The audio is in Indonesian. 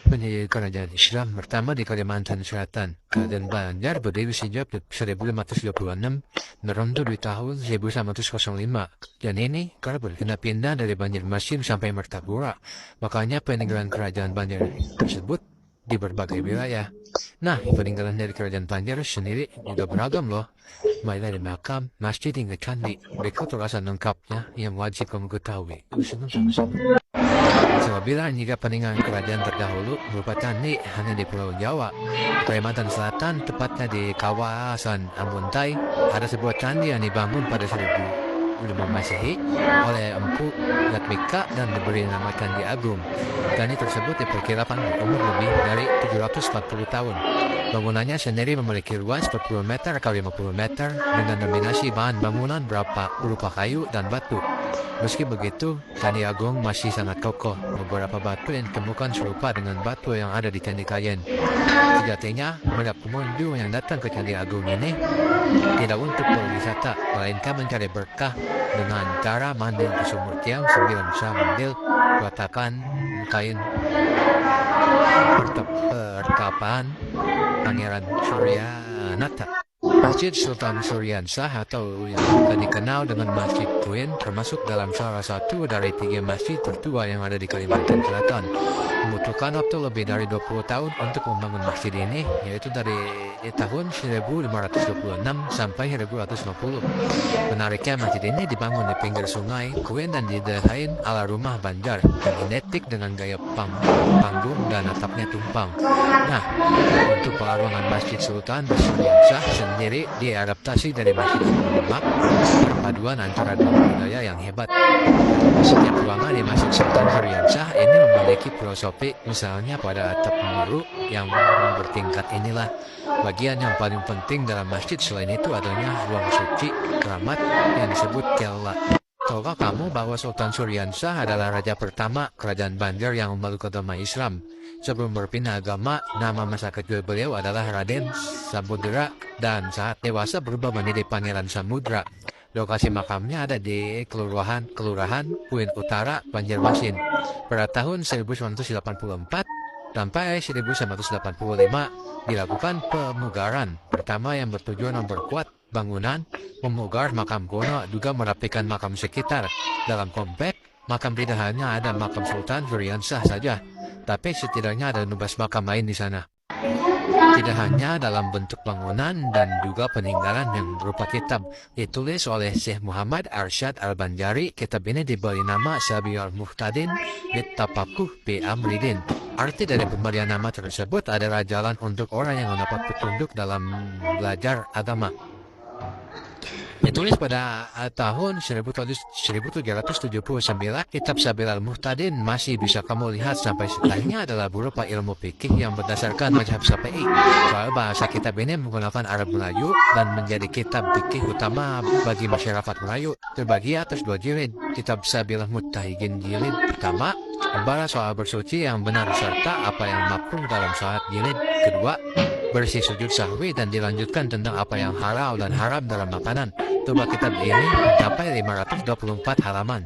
Pendiri kerajaan Islam pertama di Kalimantan Selatan, Kerajaan Banjar berdiri sejak 1526, meruntuh di tahun 1905, dan ini karena berpindah-pindah dari Banjarmasin sampai Mertapura. Makanya peninggalan kerajaan Banjar tersebut di berbagai wilayah. Nah, peninggalan dari kerajaan Banjar sendiri juga beragam loh. Mulai dari makam, masjid hingga candi. Berikut ulasan lengkapnya yang wajib kamu ketahui. Sebelum sama-sama. Apabila jika peninggalan kerajaan terdahulu merupakan hanya di Pulau Jawa, Kalimantan Selatan, tepatnya di kawasan Ambuntai, ada sebuah candi yang dibangun pada 1005 Masehi oleh Empu Gatmika dan diberi nama Candi Agung. Candi tersebut diperkirakan berumur lebih dari 740 tahun. Bangunannya sendiri memiliki luas 40 meter x 50 meter dengan dominasi bahan bangunan berupa kayu dan batu. Meski begitu, Candi Agung masih sangat kokoh. Beberapa batu yang ditemukan serupa dengan batu yang ada di Candi Kayen. Sejatinya, banyak pengunjung yang datang ke Candi Agung ini tidak untuk berwisata, melainkan mencari berkah dengan cara mandi di sumur tiang sambil mengambil peletakan kain perkapan Pangeran Suryanata. Masjid Sultan Suryansah atau yang juga dikenal dengan Masjid Queen termasuk dalam salah satu dari 3 masjid tertua yang ada di Kalimantan Selatan. Membutuhkan waktu lebih dari 20 tahun untuk membangun masjid ini, yaitu dari tahun 1526 sampai 1550. Menariknya masjid ini dibangun di pinggir sungai Queen dan didesain ala rumah Banjar dan identik dengan gaya panggung dan atapnya tumpang. Nah, untuk pelarangan Masjid Sultan Suryansah sendiri diadaptasi dari Masjid Demak, perpaduan antara dua budaya yang hebat. Setiap ruangan di Masjid Sultan Suryansah ini memiliki filosofi, misalnya pada atap muru yang bertingkat inilah bagian yang paling penting dalam masjid. Selain itu adanya ruang suci keramat yang disebut kella. Tahukah kamu bahwa Sultan Suryansah adalah raja pertama kerajaan Banjar yang memeluk agama Islam? Sebelum berpindah agama, nama masa kecil beliau adalah Raden Samudra dan saat dewasa berubah menjadi Pangeran Samudra. Lokasi makamnya ada di Kelurahan Puin Utara, Banjarmasin. Pada tahun 1984 sampai 1985 dilakukan pemugaran pertama yang bertujuan memperkuat bangunan, memugar makam kuno, juga merapikan makam sekitar. Dalam komplek makam tidak hanya ada makam Sultan Suryansah saja, tapi setidaknya ada 12 makam lain di sana. Tidak hanya dalam bentuk bangunan dan juga peninggalan yang berupa kitab ditulis oleh Syekh Muhammad Arsyad Al-Banjari. Kitab ini diberi nama Sabiul Muhtadin Bitapakuh bi Amridin. Arti dari pemberian nama tersebut adalah jalan untuk orang yang mendapat petunjuk dalam belajar agama. Ditulis pada tahun 1779, kitab Sabilul Muhtadin masih bisa kamu lihat sampai sekarang adalah berupa ilmu fikih yang berdasarkan mazhab Syafi'i. Soal bahasa kitab ini menggunakan Arab Melayu dan menjadi kitab fikih utama bagi masyarakat Melayu. Terbagi atas 2 jilid. Kitab Sabilul Muhtadin jilid pertama membahas soal bersuci yang benar serta apa yang makruh dalam salat. Jilid kedua bersih sujud sahwi dan dilanjutkan tentang apa yang halal dan haram dalam makanan. Coba kitab ini mencapai 524 halaman.